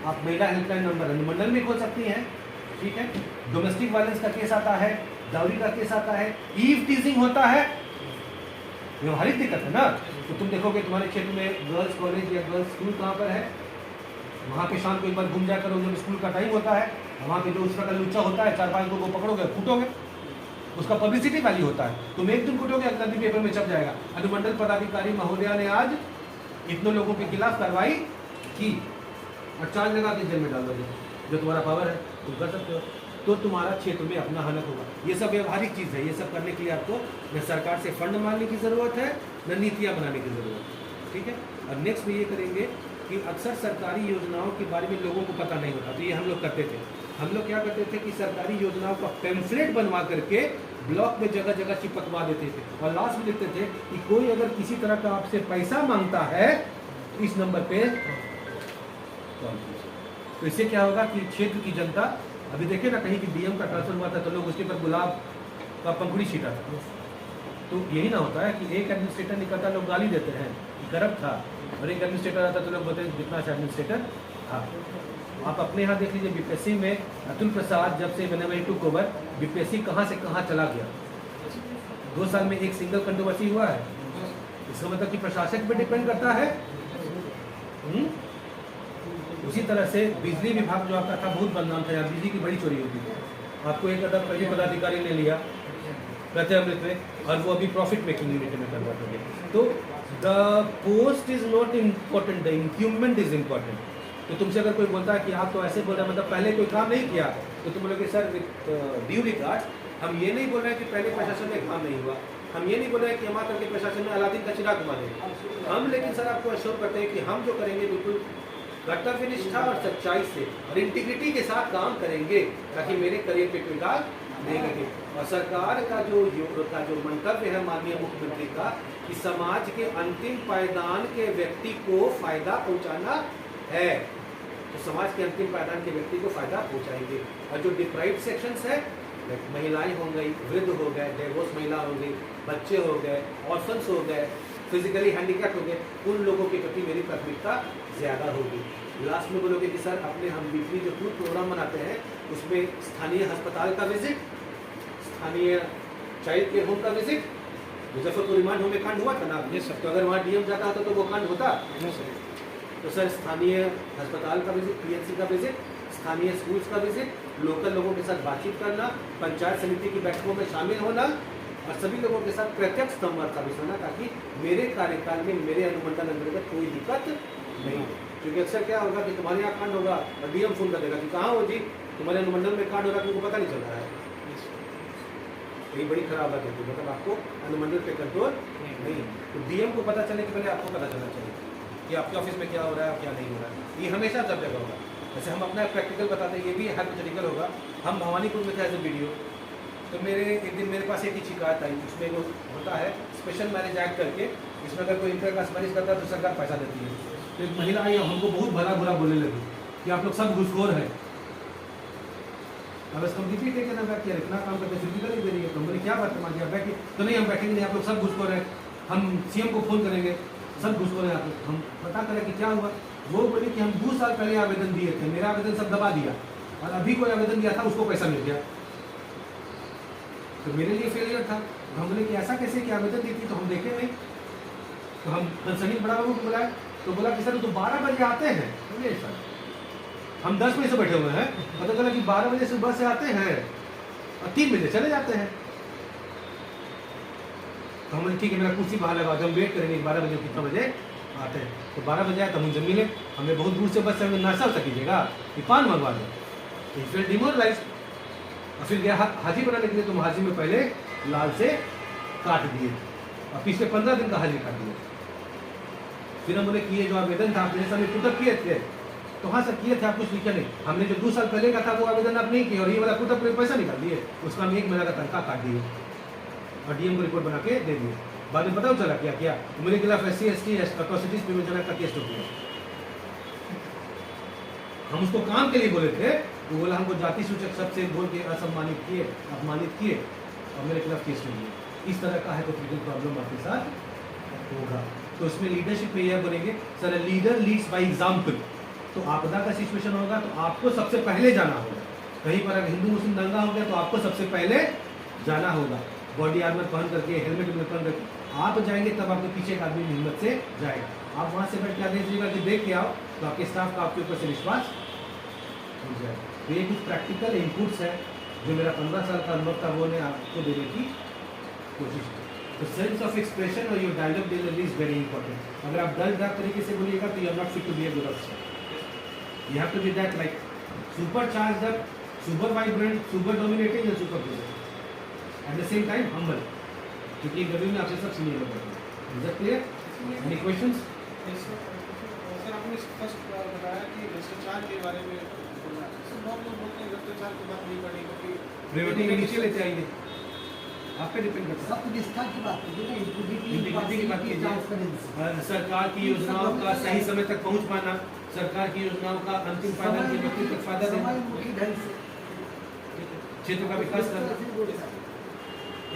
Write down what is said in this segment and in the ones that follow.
आप महिला helpline number अनुमंडल में खोल सकती हैं, ठीक है। डोमेस्टिक वायलेंस का केस आता है, डाउरी का केस आता है, ईव टीजिंग होता है, व्यवहारिक दिक्कत है ना। तो तुम देखोगे तुम्हारे क्षेत्र में गर्ल्स कॉलेज या गर्ल्स स्कूल कहाँ पर है, वहाँ पे शाम को एक बार घूम जा करो, जब स्कूल का टाइम होता है, वहाँ पे जो उस प्रकार लुच्चा होता है 4-5 लोगों को पकड़ोगे, कूटोगे, उसका पब्लिसिटी वैल्यू होता है। तुम एक दिन कूटोगे, अगला दिन पेपर में छप जाएगा, अनुमंडल पदाधिकारी महोदया ने आज इतने लोगों के खिलाफ कार्रवाई की और चार्ज लगा के जेल में डाल दोगे। जो तुम्हारा पावर है तुम कर सकते हो, तो तुम्हारा क्षेत्र में अपना हलक होगा। ये सब व्यवहारिक चीज़ है, ये सब करने के लिए आपको न सरकार से फंड मांगने की ज़रूरत है, न नीतियाँ बनाने की ज़रूरत है, ठीक है। और नेक्स्ट में ये करेंगे कि अक्सर सरकारी योजनाओं के बारे में लोगों को पता नहीं होता, तो ये हम लोग करते थे। हम लोग क्या करते थे कि सरकारी योजनाओं का पैम्फलेट बनवा करके ब्लॉक में जगह जगह चिपकवा देते थे और लास्ट में लिखते थे कि कोई अगर किसी तरह का आपसे पैसा मांगता है तो इस नंबर पे कॉल कीजिए। तो इससे क्या होगा कि क्षेत्र की जनता, अभी देखिए ना कहीं की डीएम का ट्रांसफर हुआ था तो लोग उसके पर गुलाब का पंखुड़ी छीटा था। तो यही ना होता है कि एक एडमिनिस्ट्रेटर निकलता, लोग गाली देते हैं कि करप्ट था, और एक एडमिनिस्ट्रेटर आता तो लोग बोलते हैं जितना अच्छा एडमिनिस्ट्रेटर था। आप अपने यहाँ देख लीजिए, बीपीएससी में अतुल प्रसाद जब से मैंने टुक ओवर, बीपीएससी कहाँ से कहाँ चला गया। 2 साल में एक सिंगल कंट्रोवर्सी हुआ है। इसका मतलब कि प्रशासक पे डिपेंड करता है। उसी तरह से बिजली विभाग जो आपका था बहुत बदनाम था, यहाँ बिजली की बड़ी चोरी होती थी। आपको एक अदब पदाधिकारी ने लिया कहते अमृत में, और वो अभी प्रॉफिट मेकिंग यूनिट में करवाते थे। तो the post is not important, the increment is important. तो तुमसे अगर कोई बोलता है कि आप तो ऐसे बोल रहे हैं, मतलब पहले कोई काम नहीं किया, तो तुम बोलोगे सर विद ड्यू रिगार्ड, हम ये नहीं बोल रहे हैं कि पहले प्रशासन में काम नहीं हुआ, हम ये नहीं बोल रहे हैं कि हमारे करके प्रशासन में अलादीन का चिराग घुमा देंगे हम, लेकिन सर आपको अश्योर करते हैं कि हम जो करेंगे बिल्कुल कर्तव्य निष्ठा और सच्चाई से और इंटीग्रिटी के साथ काम करेंगे, ताकि मेरे करियर पे कोई दाग नहीं लगे। और सरकार का जो मंतव्य है माननीय मुख्यमंत्री का कि समाज के अंतिम पायदान के व्यक्ति को फायदा पहुंचाना है, तो समाज के अंतिम पायदान के व्यक्ति को फायदा पहुंचाएंगे। और जो डिप्राइव्ड सेक्शंस है, महिलाएं हो गई, वृद्ध हो गए, डिवोर्स महिला हो गई, बच्चे हो गए, ऑर्फन्स हो गए, फिजिकली हैंडीकैप्ड हो गए, उन लोगों के प्रति मेरी प्राथमिकता ज़्यादा होगी। लास्ट में बोलोगे कि सर अपने हम वीकली जो टूर प्रोग्राम बनाते हैं उसमें स्थानीय अस्पताल का विजिट, स्थानीय चाइल्ड केयर होम का विजिट, मुजफ्फरपुर रिमांड होम में कांड हुआ था ना, तो अगर वहाँ डीएम जाता होता तो वो कांड होता। तो सर स्थानीय अस्पताल का विजिट, पीएचसी का विजिट, स्थानीय स्कूल्स का विजिट, लोकल लोगों के साथ बातचीत करना, पंचायत समिति की बैठकों में शामिल होना और सभी लोगों के साथ प्रत्यक्ष संवाद स्थापित होना, ताकि मेरे कार्यकाल में मेरे अनुमंडल अंतर्गत कोई दिक्कत नहीं हो। क्योंकि अक्सर क्या होगा कि तुम्हारे यहाँ कांड होगा और डीएम फोन कर देगा कि कहाँ हो जी, तुम्हारे अनुमंडल में कांड हो रहा है, तुमको पता नहीं चल रहा है। ये बड़ी खराब बात है, मतलब आपको अनुमंडल पे कंट्रोल नहीं। तो डीएम को पता चलने के पहले आपको पता चलना चाहिए कि आपके ऑफिस में क्या हो रहा है, क्या नहीं हो रहा है। ये हमेशा सब जगह होगा। जैसे हम अपना प्रैक्टिकल बताते हैं, ये भी हाइपोथेटिकल होगा। हम भवानीपुर में थे एज ए वीडियो, तो एक दिन मेरे पास एक ही शिकायत आई। उसमें जो होता है स्पेशल मैरिज एक्ट करके, इसमें अगर कोई इंटर कास्ट मैरिज करता है तो सरकार पैसा देती है। तो एक महिला आई, हमको बहुत भला बुरा बोलने लगी कि आप लोग सब घूसखोर हैं। अब इसको रिपीट करके ना किया, इतना काम करते फिजिकल नहीं दे रही है। तो बोली क्या बात है मांगी, आप बैठिए। तो नहीं हम बैठेंगे नहीं, आप लोग सब घूसखोर हैं, हम सीएम को फोन करेंगे, सब घूसखोर हैं आप लोग। हम पता करें कि क्या हुआ। वो बोली कि हम 2 साल पहले आवेदन दिए थे, मेरा आवेदन सब दबा दिया, और अभी कोई आवेदन दिया था उसको पैसा मिल गया। तो मेरे लिए फेलियर था। तो हम बोले कि ऐसा कैसे कि आवेदन दी थी तो हम देखे नहीं। तो हम कंसर्निंग बड़ा बाबू को बुलाए, तो बोला कि सर तो 12 बजे आते हैं। बोले सर हम 10 बजे से बैठे हुए हैं, पता चला कि 12 बजे सुबह से आते हैं और 3 बजे चले जाते हैं। तो हमने ठीक है मेरा कुर्सी बाहर लगा, हम वेट करेंगे 12 बजे कितना बजे आते हैं। तो 12 बजे आए तो हम जब मिले, हमने बहुत दूर से बस से हमें नाश्ता उसा कीजिएगा कि पान मंगवा दो। तो फिर डिमोरलाइज, और फिर गया हाजी बनाने के लिए, तो हाजी में पहले लाल से काट दिए और पिछले 15 दिन का हाजी काट दिया। फिर हम बोले कि ये जो आवेदन था आपने समय पुटअप किए थे, तो हाँ सर किए थे, आप कुछ लिखे नहीं। हमने जो 2 साल पहले का था वो आवेदन आप नहीं किए, और ये वाला पुटअप में पैसा निकाल दिए, उसका हम 1 महीना का तनख्वाह काट दिए और डीएम को रिपोर्ट बना के दे दिए। बाद में पता चला क्या किया, मेरे खिलाफ SC ST atrocities prevention act का केस ठोक दिया। हम उसको काम के लिए बोले थे, वो बोला हमको जाति सूचक शब्द से बोल के असम्मानित किए, अपमानित किए और मेरे खिलाफ केस नहीं दिए। इस तरह का है तो प्रॉब्लम आपके साथ होगा। तो इसमें लीडरशिप में यह बोलेंगे sir leader leads by example. तो आपदा का सिचुएशन होगा तो आपको सबसे पहले जाना होगा। कहीं पर अगर हिंदू मुस्लिम दंगा हो गया तो आपको सबसे पहले जाना होगा, बॉडी आर्मर पहन करके, हेलमेट पहन करके आप जाएंगे, तब आपके पीछे का आदमी हिम्मत से जाएगा। आप वहाँ से बैठ के आदेश दीजिएगा कि देख के आओ, तो आपके स्टाफ का आपके ऊपर से विश्वास हो जाएगा। तो ये कुछ प्रैक्टिकल इनपुट्स है जो मेरा 15 साल का अनुभव था वो ने आपको देने की कोशिश की। तो सेंस ऑफ एक्सप्रेशन और your dialogue delivery is very important. अगर आप डल डाक तरीके से बोलिएगा तो you are not fit to be a good officer. You have to be that like super charged up, super vibrant, super dominating and super present. At the same time humble. क्योंकि interview में आपसे सब senior लोग हैं। Is that clear? Any questions? Sir आपने first बताया कि भ्रष्टाचार के बारे में बोला। सब बहुत लोग बोलते हैं भ्रष्टाचार की बात नहीं करनी क्योंकि प्रायोरिटी के नीचे लेते आइए, आप पे डिपेंड करता है। सब निष्ठा की बात कीजिए ना, इंटीग्रिटी की बात कीजिए। ट्रांसपेरेंसी। सरकार की योजनाओं का सही समय तक पहुंच पाना, सरकार की योजनाओं का अंतिम फायदा के व्यक्ति तक फायदा देना, समयमुखी ढंग से क्षेत्र का विकास करना।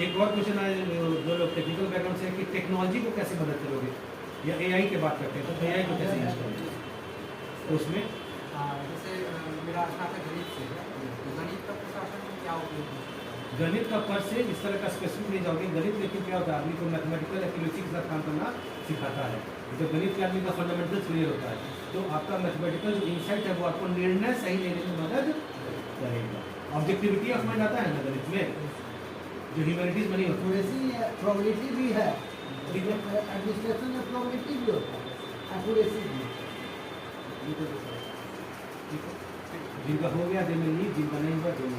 एक और क्वेश्चन आए जो लोग टेक्निकल बैकग्राउंड से है कि टेक्नोलॉजी को कैसे मदद करोगे, या एआई की बात करते हैं तो एआई को कैसे यूज करोगे, तो उसमें जैसे मेरा स्नातक गणित से है, तो गणित का प्रशासन में क्या उपयोग है? गणित का पर से इस तरह का स्पेसिफिक नहीं जाओगे। गणित लेकिन क्या होता है, आदमी को मैथमेटिकल एक्यूरेसी के साथ काम करना सिखाता है। जब गणित के आदमी का फंडामेंटल क्लियर होता है तो आपका मैथमेटिकल जो इंसाइट है वो आपको निर्णय सही लेने में मदद करेगा। ऑब्जेक्टिविटी ऑफ माइंड आता है ना गणित में, जो ह्यूमैनिटीज बनी होती है। एक्यूरेसी प्रोबेबिलिटी भी है, ठीक है, एडमिनिस्ट्रेशन में प्रोबेबिलिटी भी होता है, एक्यूरेसी भी। जिनका हो गया दे में नहीं, जिनका नहीं हुआ दे में।